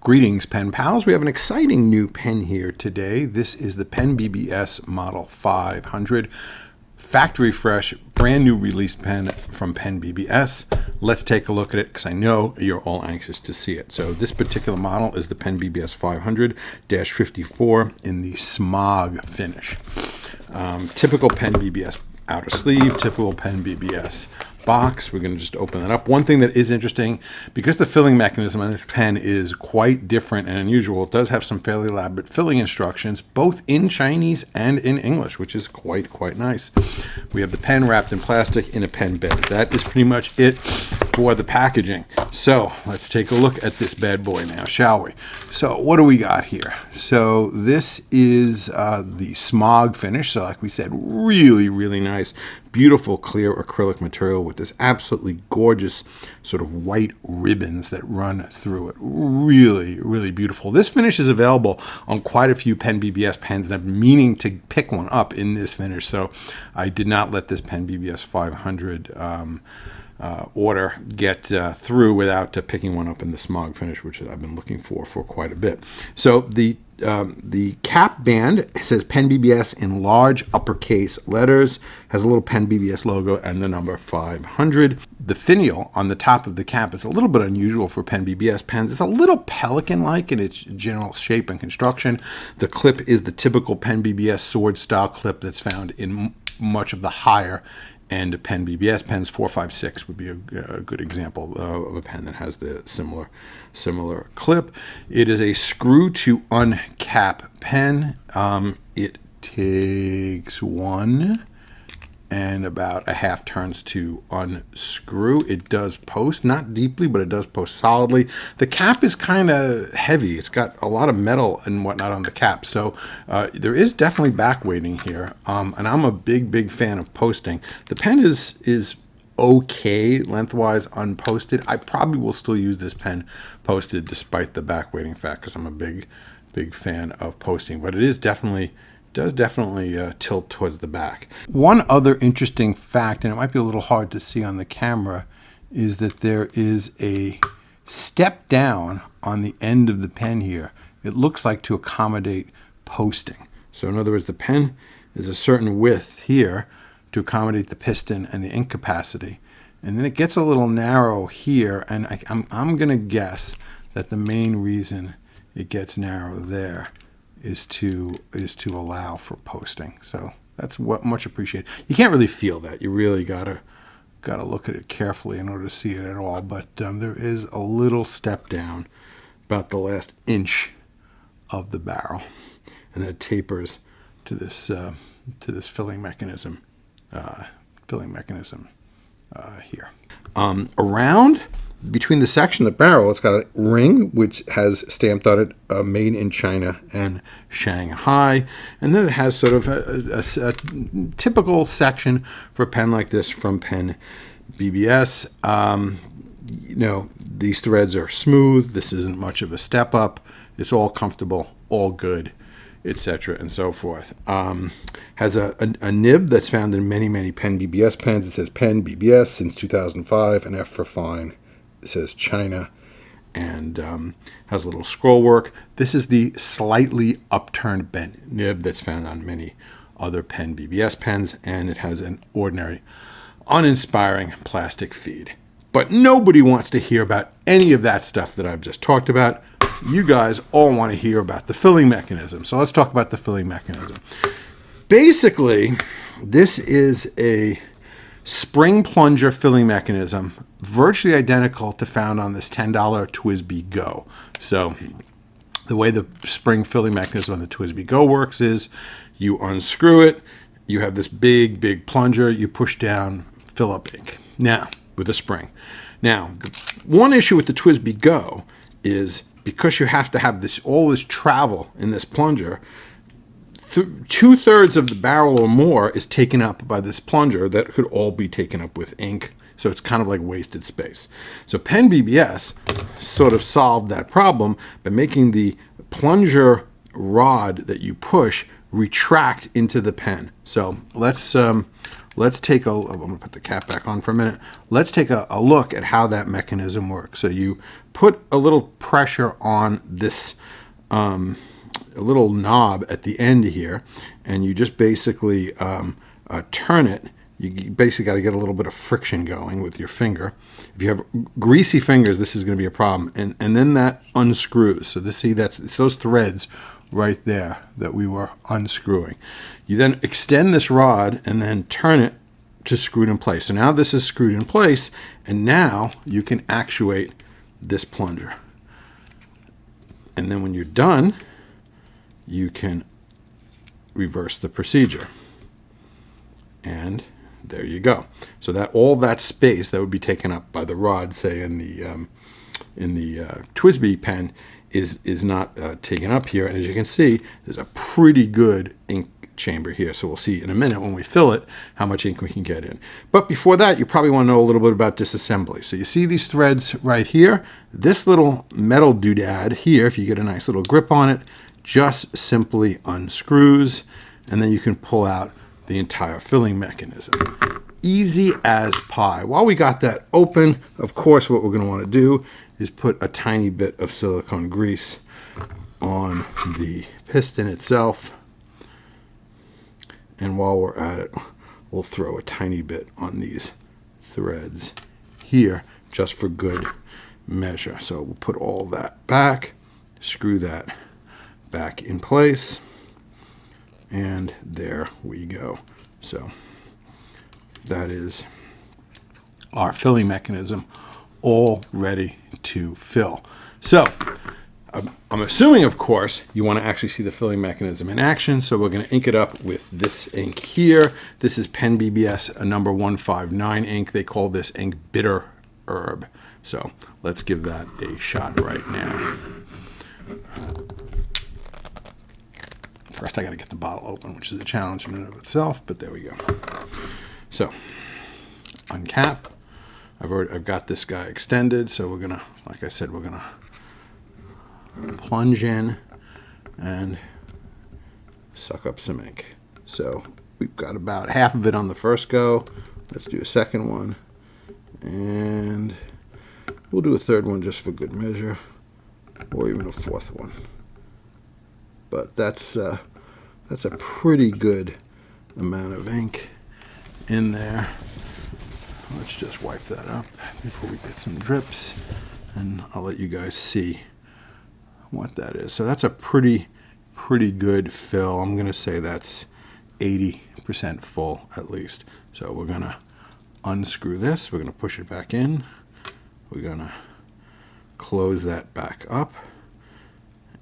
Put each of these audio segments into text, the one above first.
Greetings, pen pals. We have an exciting new pen here today. This is the PenBBS Model 500. Factory fresh, brand new release pen from PenBBS. Let's take a look at it because I know you're all anxious to see it. So this particular model is the PenBBS 500-54 in the smog finish. Typical PenBBS outer sleeve, typical PenBBS box. We're going to just open that up. One thing that is interesting, because the filling mechanism on this pen is quite different and unusual, it does have some fairly elaborate filling instructions, both in Chinese and in English, which is quite nice. We have the pen wrapped in plastic in a pen bed. That is pretty much it for the packaging. So let's take a look at this bad boy now, shall we? So what do we got here? So this is the smog finish. So like we said, really nice, beautiful clear acrylic material with this absolutely gorgeous sort of white ribbons that run through it. Really beautiful. This finish is available on quite a few PenBBS pens, and I've been meaning to pick one up in this finish, so I did not let this PenBBS 500 order get through without picking one up in the smog finish, which I've been looking for quite a bit. So the cap band says PenBBS in large uppercase letters, has a little PenBBS logo and the number 500. The finial on the top of the cap is a little bit unusual for PenBBS pens. It's a little pelican-like in its general shape and construction. The clip is the typical PenBBS sword style clip that's found in much of the higher end PenBBS pens. 456 would be a good example of a pen that has the similar clip. It is a screw to uncap pen. It takes one and about a half turns to unscrew. It does post, not deeply, but it does post solidly. The cap is kind of heavy. It's got a lot of metal and whatnot on the cap, so there is definitely back weighting here, and I'm a big fan of posting. The pen is okay lengthwise unposted. I probably will still use this pen posted despite the back weighting fact, because I'm a big fan of posting, but it is definitely tilt towards the back. One other interesting fact, and it might be a little hard to see on the camera, is that there is a step down on the end of the pen here. It looks like to accommodate posting. So in other words, the pen is a certain width here to accommodate the piston and the ink capacity. And then it gets a little narrow here, and I'm going to guess that the main reason it gets narrow there is to allow for posting. So that's what much appreciated. You can't really feel that. You really gotta look at it carefully in order to see it at all. But there is a little step down about the last inch of the barrel, and then it tapers to this filling mechanism here. Around between the section of the barrel, it's got a ring which has stamped on it made in China and Shanghai, and then it has sort of a typical section for a pen like this from PenBBS. These threads are smooth. This isn't much of a step up. It's all comfortable, all good, etc. and so forth. Has a nib that's found in many PenBBS pens. It says PenBBS since 2005, an F for fine. It says China, and has a little scroll work. This is the slightly upturned bent nib that's found on many other PenBBS pens, and it has an ordinary, uninspiring plastic feed. But nobody wants to hear about any of that stuff that I've just talked about. You guys all want to hear about the filling mechanism. So let's talk about the filling mechanism. Basically, this is a spring plunger filling mechanism, virtually identical to found on this $10 TWSBI Go. So the way the spring filling mechanism on the TWSBI Go works is you unscrew it, you have this big plunger, you push down, fill up ink. Now, with a spring. Now, the one issue with the TWSBI Go is because you have to have all this travel in this plunger, 2/3 of the barrel or more is taken up by this plunger that could all be taken up with ink. So it's kind of like wasted space. So PenBBS sort of solved that problem by making the plunger rod that you push retract into the pen. So let's let's take a, I'm going to put the cap back on for a minute. Let's take a look at how that mechanism works. So you put a little pressure on this a little knob at the end here, and you just basically turn it. You basically got to get a little bit of friction going with your finger. If you have greasy fingers, this is going to be a problem. And then that unscrews. So this, see, it's those threads right there that we were unscrewing. You then extend this rod and then turn it to screw it in place. So now this is screwed in place, and now you can actuate this plunger. And then when you're done, you can reverse the procedure. And there you go. So that all that space that would be taken up by the rod, say in the TWSBI pen, is not taken up here. And as you can see, there's a pretty good ink chamber here. So we'll see in a minute when we fill it how much ink we can get in. But before that, you probably want to know a little bit about disassembly. So you see these threads right here. This little metal doodad here, if you get a nice little grip on it, just simply unscrews, and then you can pull out the entire filling mechanism. Easy as pie. While we got that open, of course, what we're going to want to do is put a tiny bit of silicone grease on the piston itself. And while we're at it, we'll throw a tiny bit on these threads here just for good measure. So we'll put all that back, screw that back in place, and there we go. So that is our filling mechanism all ready to fill. So I'm assuming, of course, you want to actually see the filling mechanism in action. So we're going to ink it up with this ink here. This is PenBBS, a number 159 ink. They call this ink Bitter Herb. So let's give that a shot right now. First, I got to get the bottle open, which is a challenge in and of itself, but there we go. So, uncap. I've got this guy extended, so we're gonna, like I said, we're gonna plunge in and suck up some ink. So we've got about half of it on the first go. Let's do a second one, and we'll do a third one just for good measure, or even a fourth one. But that's a pretty good amount of ink in there. Let's just wipe that up before we get some drips, and I'll let you guys see what that is. So that's a pretty good fill. I'm going to say that's 80% full at least. So we're going to unscrew this. We're going to push it back in. We're going to close that back up,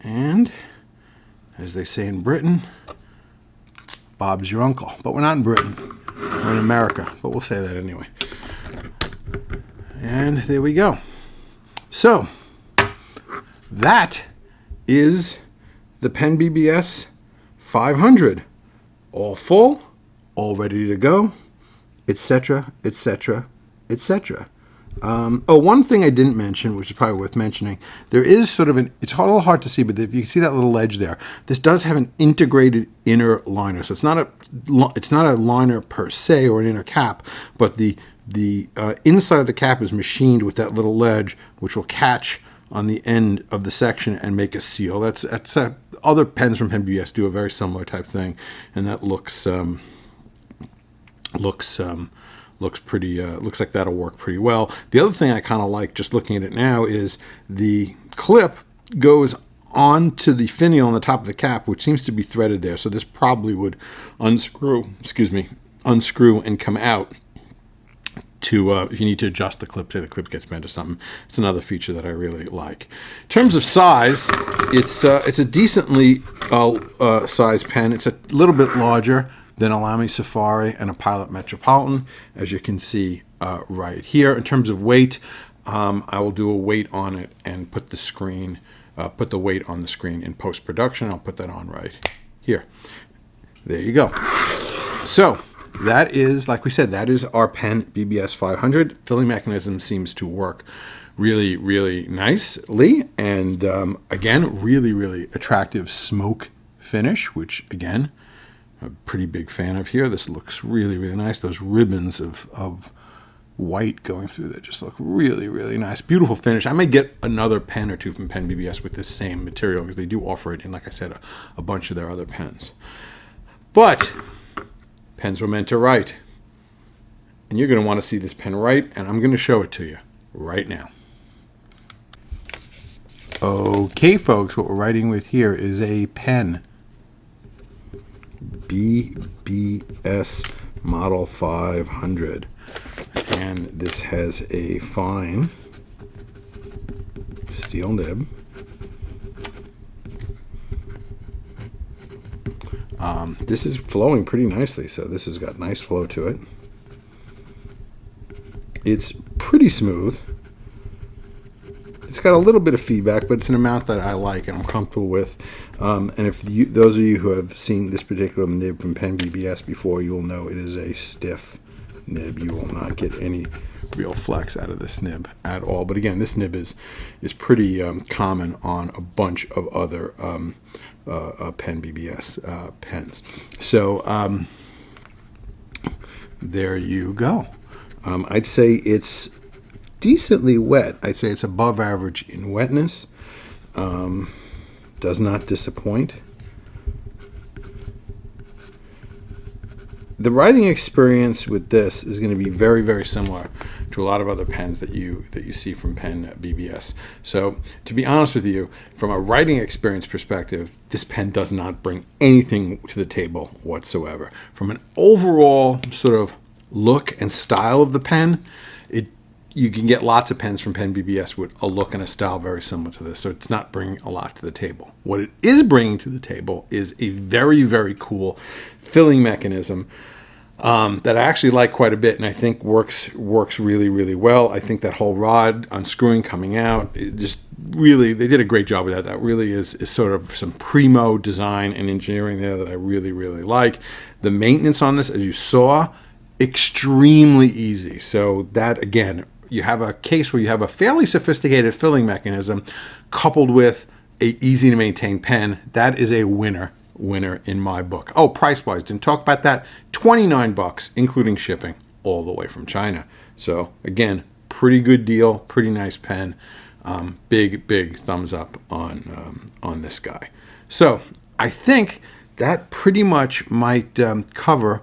and as they say in Britain, Bob's your uncle. But we're not in Britain. We're in America, but we'll say that anyway. And there we go. So that is the PenBBS 500. All full, all ready to go, etc., etc., etc. One thing I didn't mention, which is probably worth mentioning, there is sort of it's a little hard to see, but if you can see that little ledge there, this does have an integrated inner liner. So it's not a liner per se or an inner cap, but the inside of the cap is machined with that little ledge, which will catch on the end of the section and make a seal. That's other pens from PenBBS do a very similar type thing, and that looks pretty looks like that'll work pretty well. The other thing I kind of like, just looking at it now, is the clip goes onto the finial on the top of the cap, which seems to be threaded there. So this probably would unscrew and come out to if you need to adjust the clip, say the clip gets bent or something. It's another feature that I really like. In terms of size, it's a decently sized pen. It's a little bit larger than a Lamy Safari and a Pilot Metropolitan, as you can see right here. In terms of weight, I will do a weight on it and put the weight on the screen in post-production. I'll put that on right here. There you go. So that is, like we said, that is our PenBBS 500. Filling mechanism seems to work really, really nicely. And again, really, really attractive smoke finish, which again, a pretty big fan of here. This looks really, really nice. Those ribbons of white going through there just look really, really nice. Beautiful finish. I may get another pen or two from PenBBS with this same material because they do offer it in, like I said, a bunch of their other pens. But pens were meant to write. And you're going to want to see this pen write, and I'm going to show it to you right now. Okay, folks, what we're writing with here is a pen. BBS Model 500. And this has a fine steel nib. This is flowing pretty nicely, so this has got nice flow to it. It's pretty smooth. It's got a little bit of feedback, but it's an amount that I like and I'm comfortable with. And if those of you who have seen this particular nib from PenBBS before, you'll know it is a stiff nib. You will not get any real flex out of this nib at all. But again, this nib is pretty common on a bunch of other PenBBS pens. So there you go. I'd say it's decently wet. I'd say it's above average in wetness. Does not disappoint. The writing experience with this is going to be very, very similar to a lot of other pens that you see from PenBBS. So to be honest with you, from a writing experience perspective, this pen does not bring anything to the table whatsoever. From an overall sort of look and style of the pen, you can get lots of pens from PenBBS with a look and a style very similar to this, so it's not bringing a lot to the table. What it is bringing to the table is a very, very cool filling mechanism that I actually like quite a bit, and I think works really, really well. I think that whole rod unscrewing, coming out, it just really, they did a great job with that. That really is sort of some primo design and engineering there that I really, really like. The maintenance on this, as you saw, extremely easy. So that, again, you have a case where you have a fairly sophisticated filling mechanism coupled with a easy to maintain pen. That is a winner in my book. Oh, price wise, didn't talk about that. $29 including shipping all the way from China. So again, pretty good deal, pretty nice pen. Big thumbs up on this guy. So I think that pretty much might cover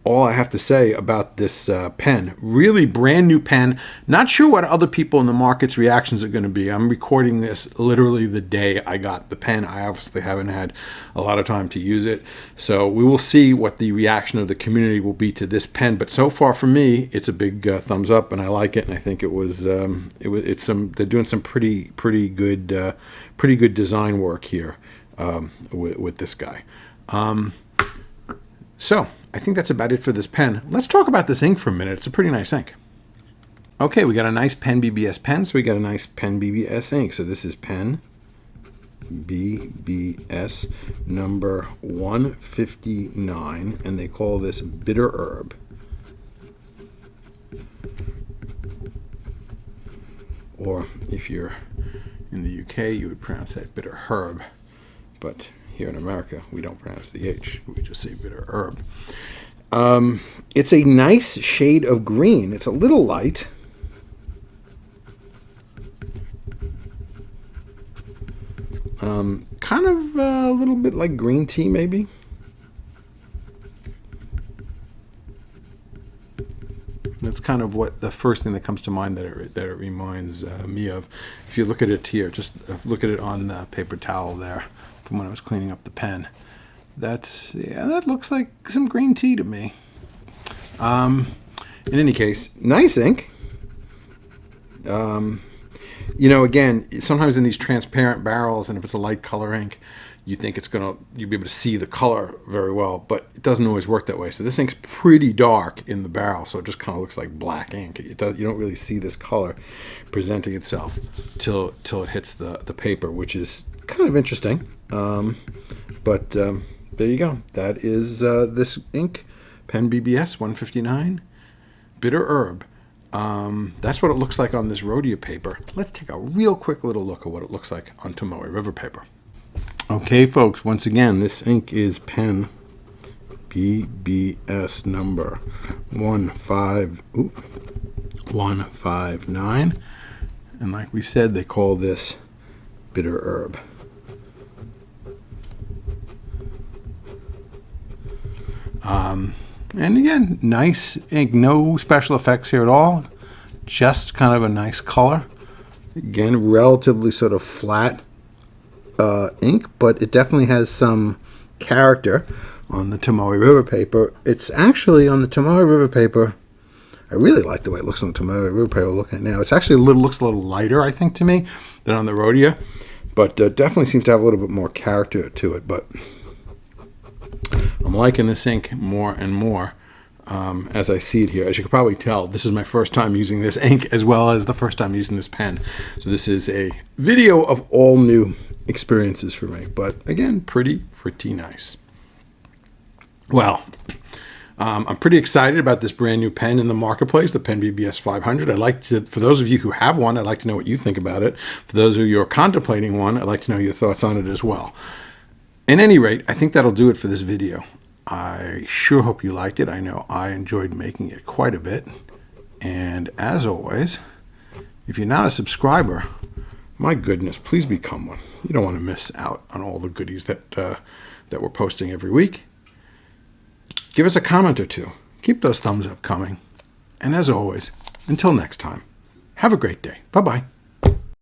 all I have to say about this pen. Really brand new pen. Not sure what other people in the market's reactions are going to be. I'm recording this literally the day I got the pen. I obviously haven't had a lot of time to use it. So we will see what the reaction of the community will be to this pen. But so far for me, it's a big thumbs up, and I like it. And I think they're doing some pretty good design work here with this guy. So I think that's about it for this pen. Let's talk about this ink for a minute. It's a pretty nice ink. Okay, we got a nice PenBBS pen, so we got a nice PenBBS ink. So this is PenBBS number 159, and they call this Bitter Herb. Or if you're in the UK, you would pronounce that Bitter Herb. But here in America, we don't pronounce the H. We just say Bitter Herb. It's a nice shade of green. It's a little light. Kind of a little bit like green tea, maybe. That's kind of what the first thing that comes to mind that it reminds me of. If you look at it here, just look at it on the paper towel there from when I was cleaning up the pen. That looks like some green tea to me. In any case, nice ink. Again, sometimes in these transparent barrels, and if it's a light color ink, you think you'll be able to see the color very well, but it doesn't always work that way. So this ink's pretty dark in the barrel, so it just kind of looks like black ink. You don't really see this color presenting itself till it hits the paper, which is kind of interesting. But there you go. That is this ink, PenBBS 159 Bitter Herb. That's what it looks like on this Rhodia paper. Let's take a real quick little look at what it looks like on Tomoe River paper. Okay, folks, once again, this ink is PenBBS PenBBS number 159. And like we said, they call this bitter herb. And again, nice ink, no special effects here at all, just kind of a nice color. Again, relatively sort of flat ink, but it definitely has some character on the Tomoe River paper. It's actually on the Tomoe River paper, I really like the way it looks on the Tomoe River paper looking at it now. It's actually looks a little lighter, I think, to me, than on the Rhodia, but definitely seems to have a little bit more character to it. But I'm liking this ink more and more as I see it here. As you can probably tell, this is my first time using this ink as well as the first time using this pen. So this is a video of all new experiences for me. But again, pretty nice. Well, I'm pretty excited about this brand new pen in the marketplace, the PenBBS 500. I'd like to, for those of you who have one, I'd like to know what you think about it. For those of you who are contemplating one, I'd like to know your thoughts on it as well. At any rate, I think that'll do it for this video. I sure hope you liked it. I know I enjoyed making it quite a bit. And as always, if you're not a subscriber, my goodness, please become one. You don't want to miss out on all the goodies that we're posting every week. Give us a comment or two. Keep those thumbs up coming. And as always, until next time, have a great day. Bye-bye.